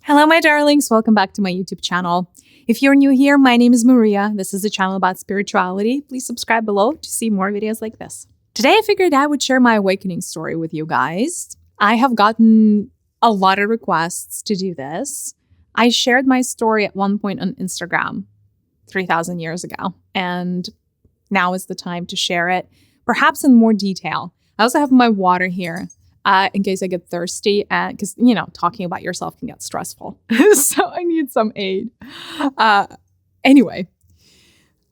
Hello, my darlings. Welcome back to my YouTube channel. If you're new here, my name is Mariya. This is a channel about spirituality. Please subscribe below to see more videos like this. Today, I figured I would share my awakening story with you guys. I have gotten a lot of requests to do this. I shared my story at one point on Instagram 3,000 years ago, and now is the time to share it, perhaps in more detail. I also have my water here. In case I get thirsty, because, talking about yourself can get stressful. So I need some aid. Anyway,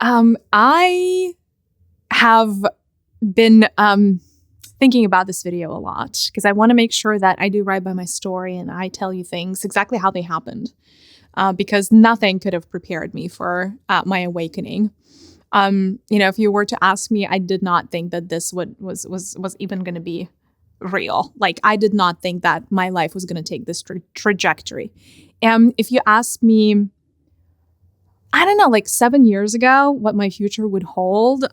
I have been thinking about this video a lot because I want to make sure that I do right by my story and I tell you things exactly how they happened, because nothing could have prepared me for my awakening. If you were to ask me, I did not think that this was even going to be real. Like, I did not think that my life was going to take this trajectory. And if you asked me, I don't know, like 7 years ago, what my future would hold,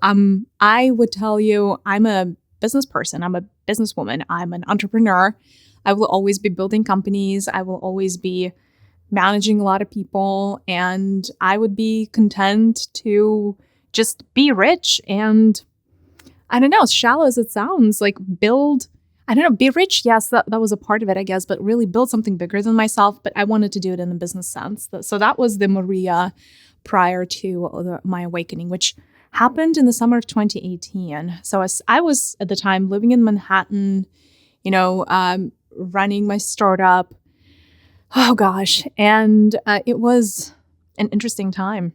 I would tell you I'm a business person. I'm a businesswoman. I'm an entrepreneur. I will always be building companies. I will always be managing a lot of people. And I would be content to just be rich and, I don't know, as shallow as it sounds, like be rich. Yes, that was a part of it, I guess, but really build something bigger than myself. But I wanted to do it in the business sense. So that was the Mariya prior to my awakening, which happened in the summer of 2018. So I was at the time living in Manhattan, running my startup. Oh gosh. And it was an interesting time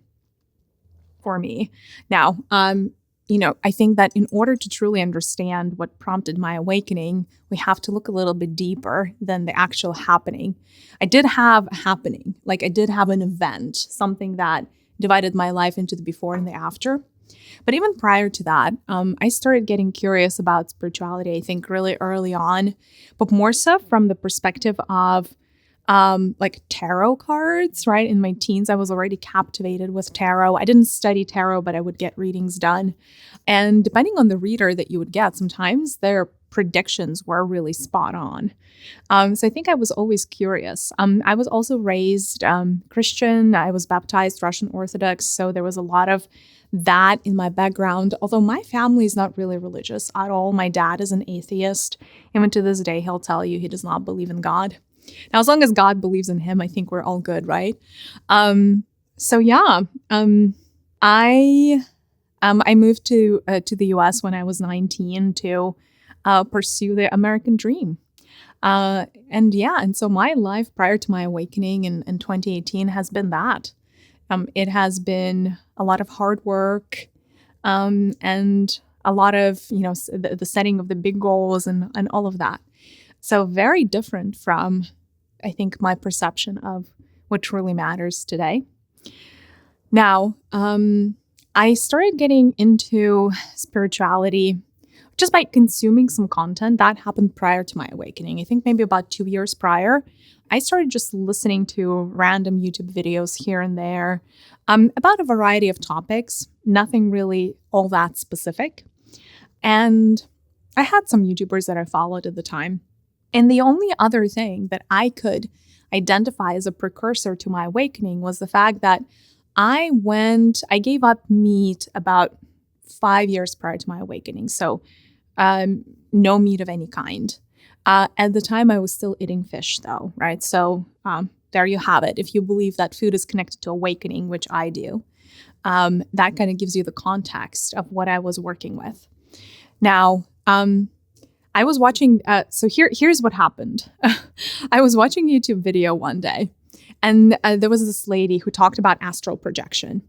for me. Now, I think that in order to truly understand what prompted my awakening, we have to look a little bit deeper than the actual happening. I did have a happening, like I did have an event, something that divided my life into the before and the after. But even prior to that, I started getting curious about spirituality, I think, really early on, but more so from the perspective of like tarot cards, right? In my teens, I was already captivated with tarot. I didn't study tarot, but I would get readings done. And depending on the reader that you would get, sometimes their predictions were really spot on. So I think I was always curious. I was also raised Christian. I was baptized Russian Orthodox. So there was a lot of that in my background, although my family is not really religious at all. My dad is an atheist. Even to this day, he'll tell you he does not believe in God. Now, as long as God believes in him, I think we're all good, right? I moved to the U.S. when I was 19 to pursue the American dream. And so my life prior to my awakening in 2018 has been that. It has been a lot of hard work and a lot of, the setting of the big goals and all of that. So very different from, I think, my perception of what truly matters today. Now, I started getting into spirituality just by consuming some content that happened prior to my awakening. I think maybe about 2 years prior, I started just listening to random YouTube videos here and there about a variety of topics, nothing really all that specific. And I had some YouTubers that I followed at the time. And the only other thing that I could identify as a precursor to my awakening was the fact that I gave up meat about 5 years prior to my awakening. So no meat of any kind. At the time, I was still eating fish though, right? So there you have it. If you believe that food is connected to awakening, which I do, that kind of gives you the context of what I was working with. Now, I was watching, here's what happened. I was watching a YouTube video one day, and there was this lady who talked about astral projection.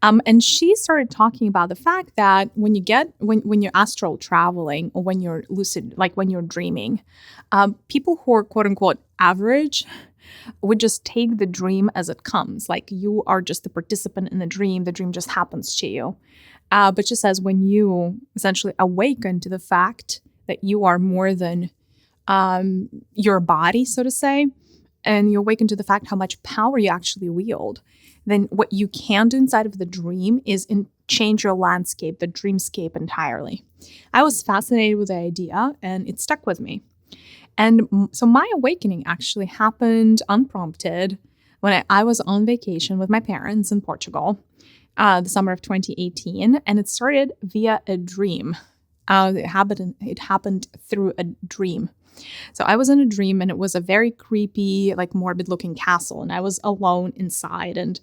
And she started talking about the fact that when you're astral traveling or when you're lucid, like when you're dreaming, people who are quote unquote average would just take the dream as it comes. Like you are just the participant in the dream just happens to you. But she says when you essentially awaken to the fact that you are more than your body, so to say, and you awaken to the fact how much power you actually wield, then what you can do inside of the dream is change your landscape, the dreamscape entirely. I was fascinated with the idea and it stuck with me. And so my awakening actually happened unprompted when I was on vacation with my parents in Portugal, the summer of 2018, and it started via a dream. It happened through a dream. So I was in a dream, and it was a very creepy, like morbid looking castle, and I was alone inside, and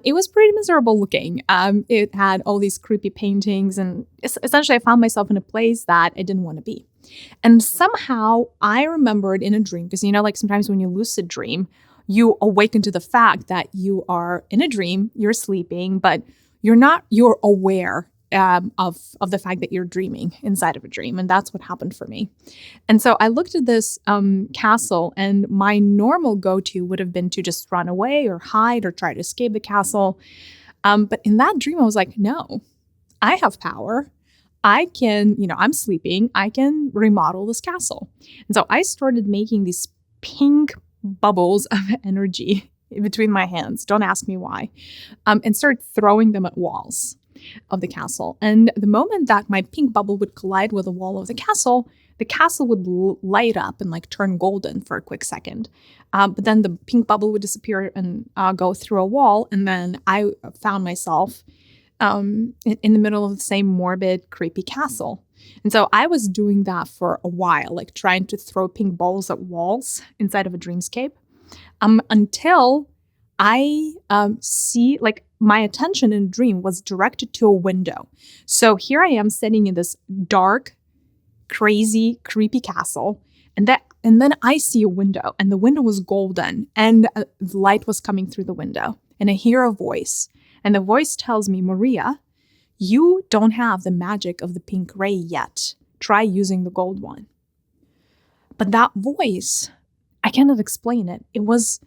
it was pretty miserable looking. It had all these creepy paintings, and essentially I found myself in a place that I didn't want to be. And somehow I remembered in a dream, because like sometimes when you lucid dream, you awaken to the fact that you are in a dream, you're sleeping, but you're aware of the fact that you're dreaming inside of a dream. And that's what happened for me. And so I looked at this castle, and my normal go-to would have been to just run away or hide or try to escape the castle. But in that dream, I was like, no, I have power. I can, I'm sleeping. I can remodel this castle. And so I started making these pink bubbles of energy between my hands. Don't ask me why. And started throwing them at walls of the castle. And the moment that my pink bubble would collide with the wall of the castle would light up and like turn golden for a quick second. But then the pink bubble would disappear and go through a wall. And then I found myself in the middle of the same morbid, creepy castle. And so I was doing that for a while, like trying to throw pink balls at walls inside of a dreamscape, until I see, like, my attention in a dream was directed to a window. So here I am sitting in this dark, crazy, creepy castle, and then I see a window, and the window was golden, and the light was coming through the window, and I hear a voice, and the voice tells me, Mariya, you don't have the magic of the pink ray yet. Try using the gold one. But that voice, I cannot explain it. It was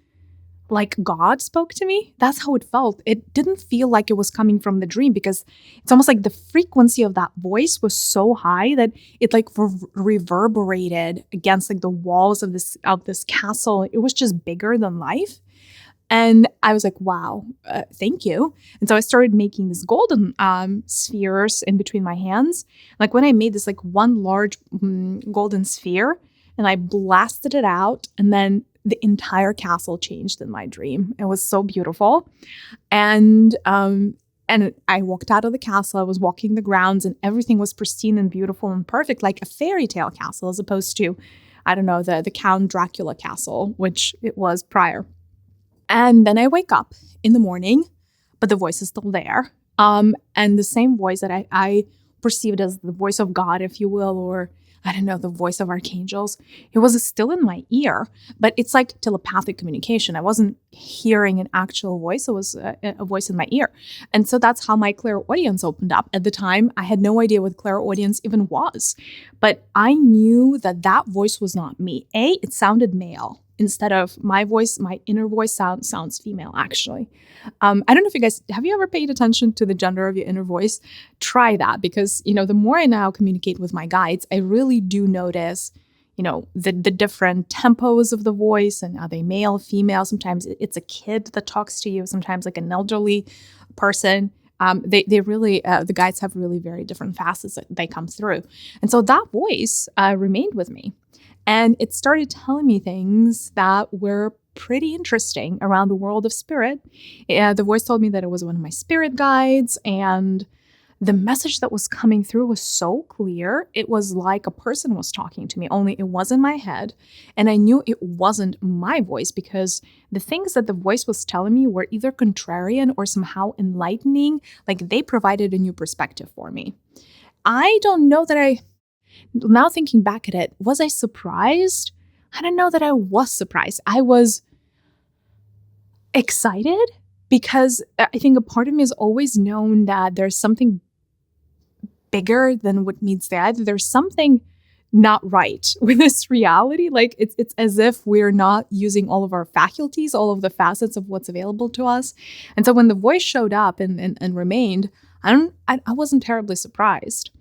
like God spoke to me. That's how it felt. It didn't feel like it was coming from the dream, because it's almost like the frequency of that voice was so high that it like reverberated against like the walls of this castle. It was just bigger than life. And I was like, wow, thank you. And so I started making these golden spheres in between my hands. Like when I made this like one large golden sphere, and I blasted it out, and then the entire castle changed in my dream. It was so beautiful. And I walked out of the castle. I was walking the grounds, and everything was pristine and beautiful and perfect, like a fairy tale castle, as opposed to, I don't know, the Count Dracula castle, which it was prior. And then I wake up in the morning, but the voice is still there. And the same voice that I perceived as the voice of God, if you will, or I don't know, the voice of archangels, it was still in my ear, but it's like telepathic communication. I wasn't hearing an actual voice. It was a voice in my ear. And so that's how my clairaudience opened up. At the time, I had no idea what clairaudience even was, but I knew that that voice was not me. It sounded male. Instead of my voice, my inner voice sounds female, actually. I don't know if you guys, have you ever paid attention to the gender of your inner voice? Try that, because, the more I now communicate with my guides, I really do notice, the different tempos of the voice, and are they male, female? Sometimes it's a kid that talks to you, sometimes like an elderly person. They really, the guides have really very different facets that they come through. And so that voice remained with me. And it started telling me things that were pretty interesting around the world of spirit. The voice told me that it was one of my spirit guides, and the message that was coming through was so clear. It was like a person was talking to me, only it was in my head. And I knew it wasn't my voice, because the things that the voice was telling me were either contrarian or somehow enlightening, like they provided a new perspective for me. I don't know that now thinking back at it, was I surprised? I don't know that I was surprised. I was excited, because I think a part of me has always known that there's something bigger than what meets the eye. There's something not right with this reality. Like it's as if we're not using all of our faculties, all of the facets of what's available to us. And so when the voice showed up and remained, I wasn't terribly surprised.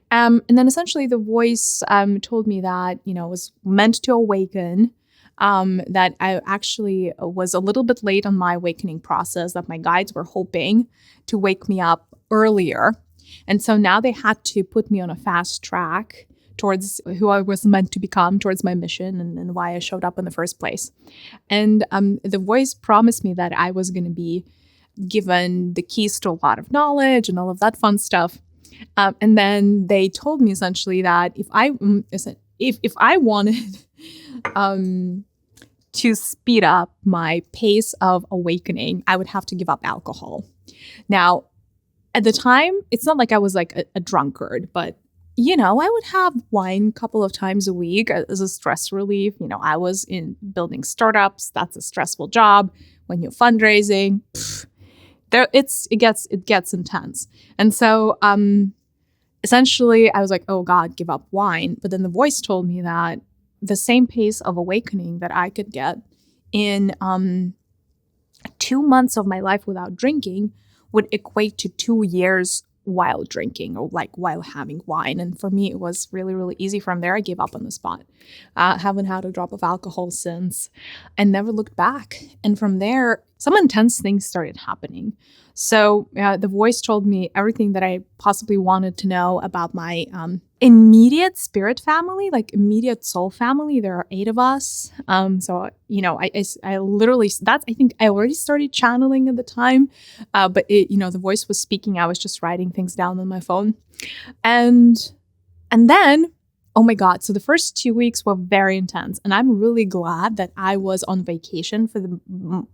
And then essentially the voice told me that, it was meant to awaken, that I actually was a little bit late on my awakening process, that my guides were hoping to wake me up earlier. And so now they had to put me on a fast track towards who I was meant to become, towards my mission and why I showed up in the first place. And the voice promised me that I was going to be given the keys to a lot of knowledge and all of that fun stuff. And then they told me essentially that if I wanted to speed up my pace of awakening, I would have to give up alcohol. Now, at the time, it's not like I was like a drunkard, but I would have wine a couple of times a week as a stress relief. I was in building startups. That's a stressful job. When you're fundraising, it gets intense. And so essentially I was like, oh God, give up wine. But then the voice told me that the same pace of awakening that I could get in 2 months of my life without drinking would equate to 2 years while drinking or like while having wine. And for me, it was really, really easy. From there, I gave up on the spot. Haven't had a drop of alcohol since and never looked back. And from there, some intense things started happening. So the voice told me everything that I possibly wanted to know about my immediate spirit family, like immediate soul family. There are 8 of us. So, I literally, I think I already started channeling at the time. But the voice was speaking. I was just writing things down on my phone. And then, oh my God. So the first 2 weeks were very intense. And I'm really glad that I was on vacation for the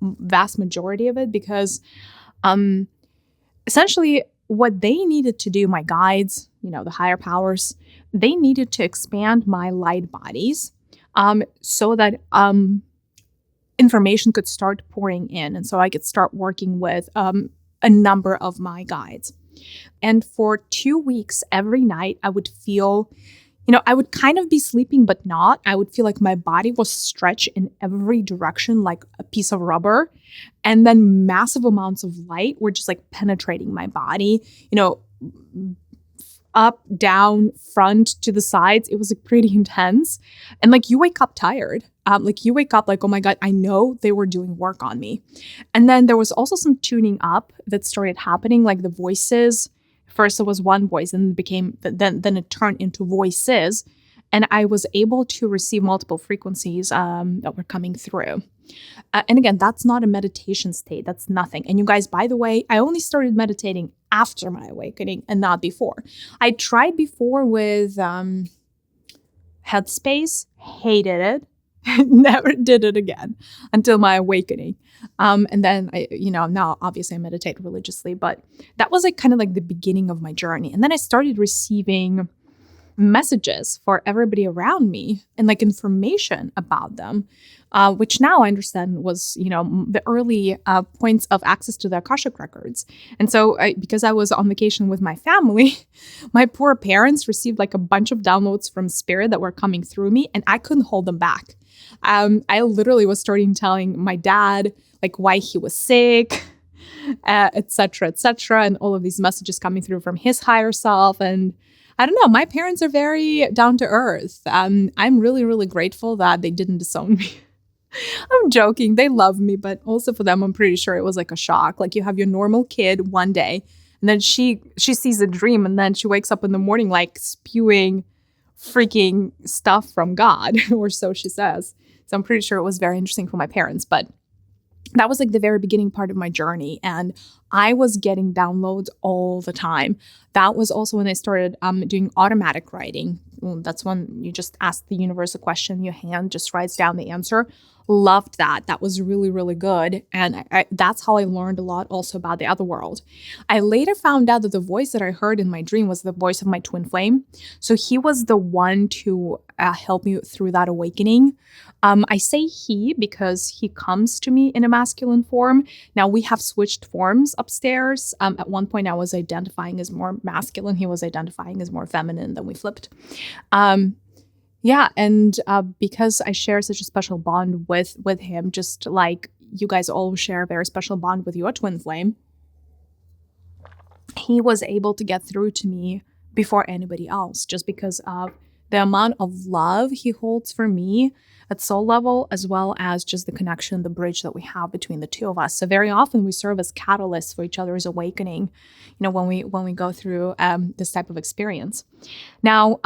vast majority of it, because essentially what they needed to do, my guides, the higher powers, they needed to expand my light bodies so that information could start pouring in. And so I could start working with a number of my guides. And for 2 weeks, every night, I would feel, I would kind of be sleeping, but not. I would feel like my body was stretched in every direction like a piece of rubber. And then massive amounts of light were just like penetrating my body, up, down, front, to the sides. It was like pretty intense. And like you wake up tired. You wake up like, oh my God, I know they were doing work on me. And then there was also some tuning up that started happening, like the voices. First, it was one voice, and then it turned into voices, and I was able to receive multiple frequencies that were coming through. And again, that's not a meditation state. That's nothing. And you guys, by the way, I only started meditating after my awakening and not before. I tried before with Headspace, hated it. Never did it again until my awakening. And then now obviously I meditate religiously, but that was like kind of like the beginning of my journey. And then I started receiving messages for everybody around me and like information about them, which now I understand was, the early points of access to the Akashic records. And so because I was on vacation with my family, my poor parents received like a bunch of downloads from spirit that were coming through me, and I couldn't hold them back. I literally was starting telling my dad like why he was sick, et cetera, and all of these messages coming through from his higher self. And I don't know, my parents are very down to earth. I'm really, really grateful that they didn't disown me. I'm joking. They love me, but also for them, I'm pretty sure it was like a shock. Like you have your normal kid one day, and then she sees a dream, and then she wakes up in the morning like spewing freaking stuff from God, or so she says. So I'm pretty sure it was very interesting for my parents, but that was like the very beginning part of my journey. And I was getting downloads all the time. That was also when I started doing automatic writing. That's when you just ask the universe a question, your hand just writes down the answer. Loved that. That was really, really good. And that's how I learned a lot also about the other world. I later found out that the voice that I heard in my dream was the voice of my twin flame. So he was the one to help me through that awakening. I say he because he comes to me in a masculine form. Now we have switched forms upstairs. At one point I was identifying as more masculine. He was identifying as more feminine. Then we flipped. And because I share such a special bond with him, just like you guys all share a very special bond with your twin flame, he was able to get through to me before anybody else, just because of the amount of love he holds for me at soul level, as well as just the connection, the bridge that we have between the two of us. So very often we serve as catalysts for each other's awakening, when we go through this type of experience. Now,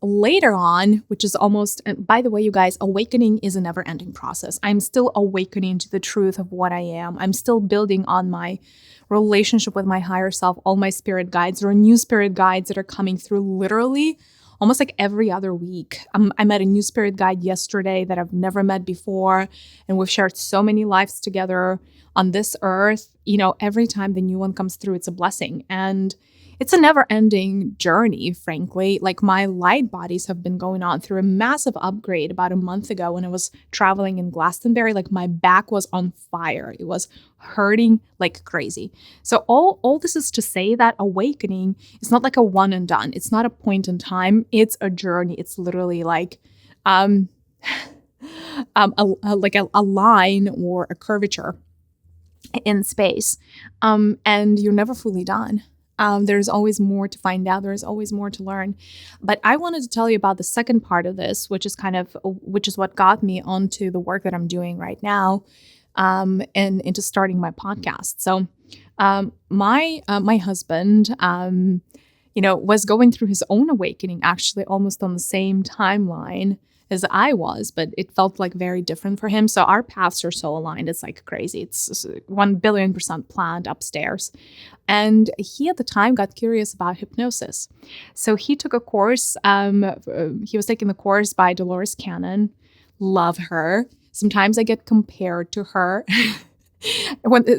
later on, which is almost, and by the way, you guys, awakening is a never-ending process. I'm still awakening to the truth of what I am. I'm still building on my relationship with my higher self, all my spirit guides. There are new spirit guides that are coming through literally almost like every other week. I met a new spirit guide yesterday that I've never met before, and we've shared so many lives together on this earth. Every time the new one comes through, it's a blessing. And it's a never-ending journey, frankly. Like, my light bodies have been going on through a massive upgrade about a month ago when I was traveling in Glastonbury. Like, my back was on fire. It was hurting like crazy. So all this is to say that awakening is not like a one and done. It's not a point in time. It's a journey. It's literally like a line or a curvature in space. And you're never fully done. There's always more to find out. There's always more to learn. But I wanted to tell you about the second part of this, which is what got me onto the work that I'm doing right now, and into starting my podcast. So, my husband, was going through his own awakening, actually almost on the same timeline as I was, but it felt like very different for him. So our paths are so aligned. It's like crazy. It's 1,000,000,000% planned upstairs. And he at the time got curious about hypnosis. So he took a course. He was taking the course by Dolores Cannon. Love her. Sometimes I get compared to her.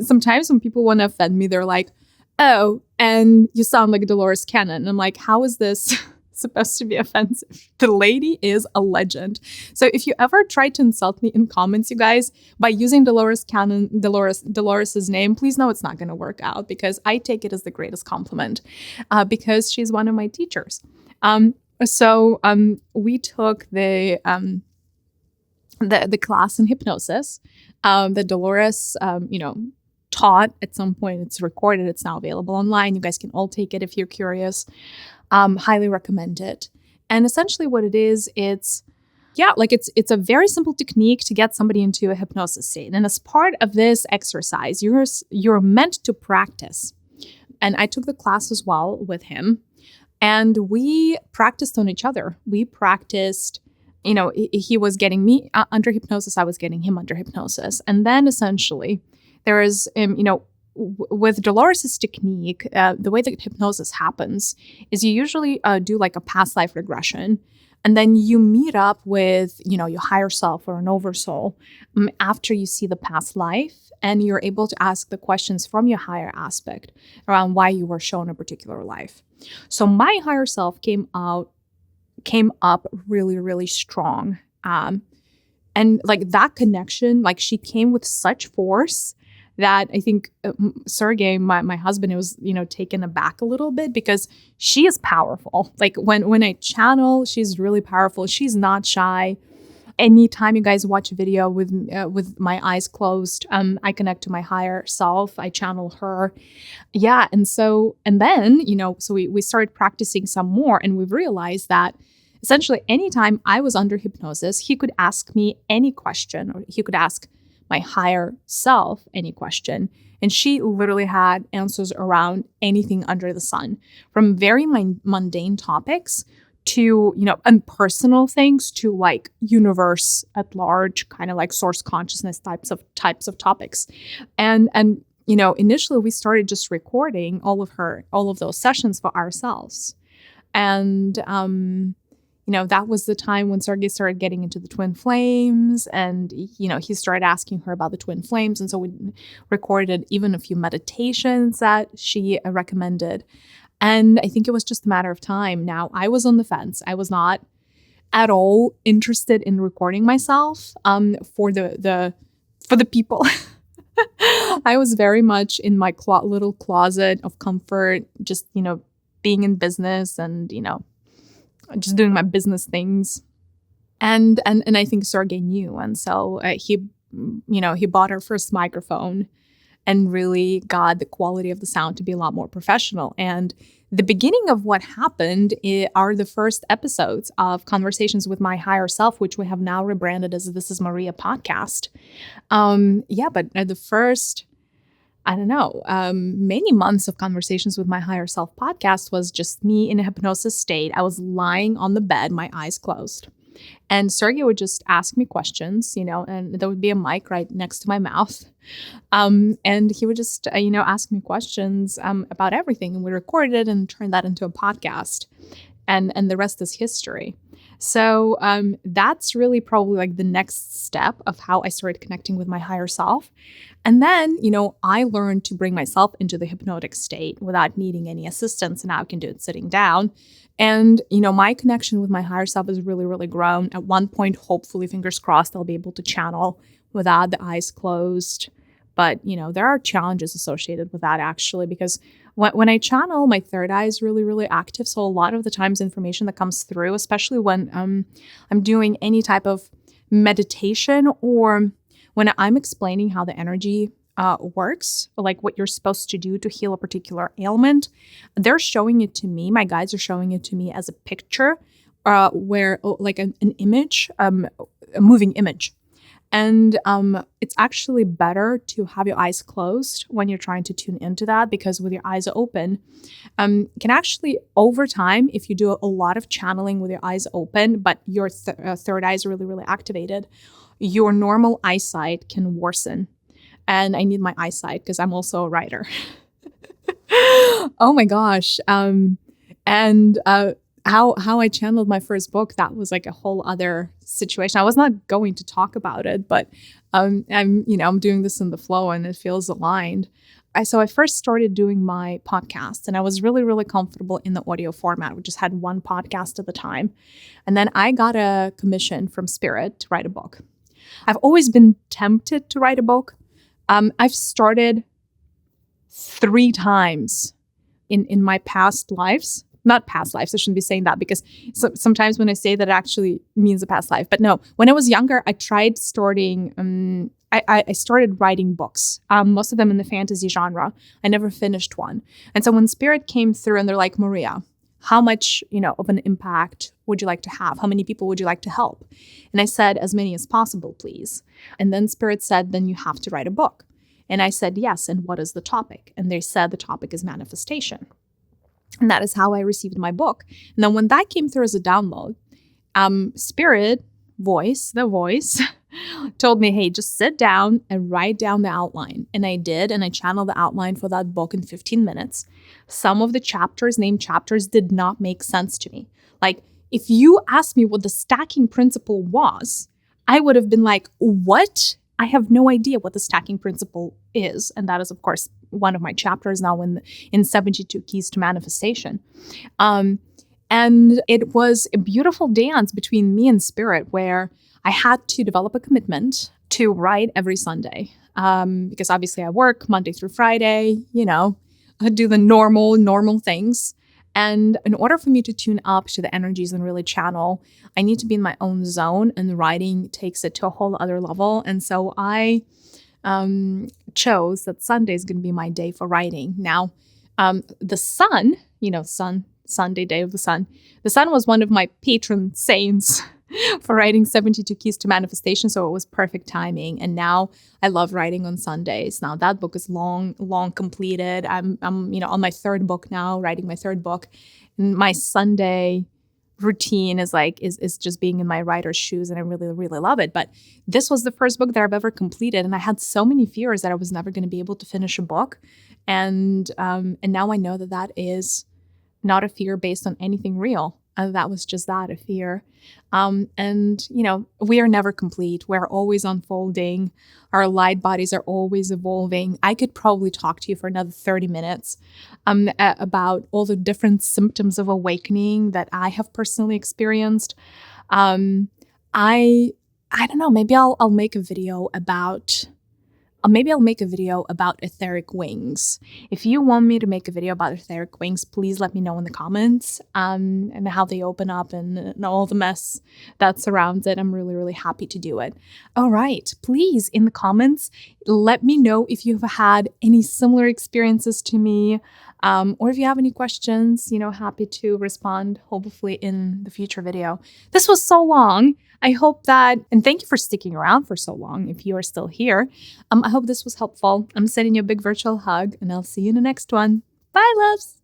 Sometimes when people want to offend me, they're like, "Oh, and you sound like Dolores Cannon." And I'm like, how is this supposed to be offensive? The lady is a legend. So if you ever try to insult me in comments, you guys, by using Dolores's name, please know it's not going to work out, because I take it as the greatest compliment, because she's one of my teachers. So we took the class in hypnosis that Dolores, taught at some point. It's recorded. It's now available online. You guys can all take it if you're curious. Highly recommend it. And essentially what it is, it's a very simple technique to get somebody into a hypnosis state. And as part of this exercise, you're meant to practice. And I took the class as well with him, and we practiced on each other. We practiced, he was getting me under hypnosis. I was getting him under hypnosis. And then essentially there is, with Dolores's technique, the way that hypnosis happens is you usually do like a past life regression, and then you meet up with, your higher self or an oversoul after you see the past life, and you're able to ask the questions from your higher aspect around why you were shown a particular life. So my higher self came up really, really strong. And like that connection, like she came with such force that I think Sergey, my husband, was, taken aback a little bit, because she is powerful. Like when I channel, she's really powerful. She's not shy. Anytime you guys watch a video with my eyes closed, I connect to my higher self. I channel her. Yeah. And then, so we started practicing some more, and we've realized that essentially anytime I was under hypnosis, he could ask me any question, or he could ask my higher self any question. And she literally had answers around anything under the sun, from very mundane topics to, and personal things to like universe at large, kind of like source consciousness types of topics. And initially we started just recording all of those sessions for ourselves. And, that was the time when Sergey started getting into the twin flames, and, he started asking her about the twin flames. And so we recorded even a few meditations that she recommended. And I think it was just a matter of time. Now, I was on the fence. I was not at all interested in recording myself for the people. I was very much in my little closet of comfort, just, being in business and, just doing my business things. And I think Sergey knew. And so he bought our first microphone and really got the quality of the sound to be a lot more professional. And The beginning of what happened are the first episodes of Conversations with My Higher Self, which we have now rebranded as This is Mariya podcast. But the first, I don't know, many months of Conversations with My Higher Self podcast was just me in a hypnosis state. I was lying on the bed, my eyes closed. And Sergey would just ask me questions, and there would be a mic right next to my mouth. And he would just, ask me questions about everything. And we recorded it and turned that into a podcast. And the rest is history. So that's really probably like the next step of how I started connecting with my higher self. And then, I learned to bring myself into the hypnotic state without needing any assistance. And now I can do it sitting down. And, my connection with my higher self has really, really grown. At one point, hopefully, fingers crossed, I'll be able to channel without the eyes closed. But, there are challenges associated with that, actually, because when I channel, my third eye is really, really active. So a lot of the times information that comes through, especially when I'm doing any type of meditation or when I'm explaining how the energy works, like what you're supposed to do to heal a particular ailment, they're showing it to me. My guides are showing it to me as a picture where like an image, a moving image. And it's actually better to have your eyes closed when you're trying to tune into that, because with your eyes open, can actually, over time, if you do a lot of channeling with your eyes open, but your third eye is really, really activated, your normal eyesight can worsen. And I need my eyesight because I'm also a writer. Oh my gosh. How I channeled my first book, that was like a whole other situation. I was not going to talk about it, but I'm doing this in the flow and it feels aligned. So I first started doing my podcast and I was really, really comfortable in the audio format. We just had one podcast at the time. And then I got a commission from Spirit to write a book. I've always been tempted to write a book. I've started 3 times in my past lives. Not past lives, I shouldn't be saying that, because sometimes when I say that, it actually means a past life. But no, when I was younger, I tried starting, I started writing books, most of them in the fantasy genre. I never finished one. And so when Spirit came through and they're like, Mariya, how much, of an impact would you like to have? How many people would you like to help? And I said, as many as possible, please. And then Spirit said, then you have to write a book. And I said, yes. And what is the topic? And they said the topic is manifestation. And that is how I received my book. And then when that came through as a download, Spirit voice, the voice, told me, hey, just sit down and write down the outline. And I did. And I channeled the outline for that book in 15 minutes. Some of the chapters, named chapters, did not make sense to me. Like, if you asked me what the stacking principle was, I would have been like, what? I have no idea what the stacking principle is. And that is, of course, one of my chapters now in 72 Keys to Manifestation. And it was a beautiful dance between me and Spirit where I had to develop a commitment to write every Sunday. Because obviously I work Monday through Friday, I do the normal things. And in order for me to tune up to the energies and really channel, I need to be in my own zone, and writing takes it to a whole other level. And so I chose that Sunday is going to be my day for writing. Now, the sun, Sunday, day of the sun. The sun was one of my patron saints for writing 72 Keys to Manifestation, so it was perfect timing. And now I love writing on Sundays. Now that book is long completed. I'm on my 3rd book now, writing my 3rd book. And my Sunday routine is just being in my writer's shoes, and I really, really love it. But this was the first book that I've ever completed, and I had so many fears that I was never going to be able to finish a book. And now I know that is not a fear based on anything real. That was just that, a fear. And we are never complete. We're always unfolding. Our light bodies are always evolving. I could probably talk to you for another 30 minutes about all the different symptoms of awakening that I have personally experienced. I don't know, maybe I'll make a video about etheric wings. If you want me to make a video about etheric wings, please let me know in the comments and how they open up and all the mess that surrounds it. I'm really, really happy to do it. All right. Please, in the comments, let me know if you've had any similar experiences to me. Or if you have any questions, happy to respond, hopefully in the future video. This was so long. I hope that, and thank you for sticking around for so long if you are still here. I hope this was helpful. I'm sending you a big virtual hug, and I'll see you in the next one. Bye, loves.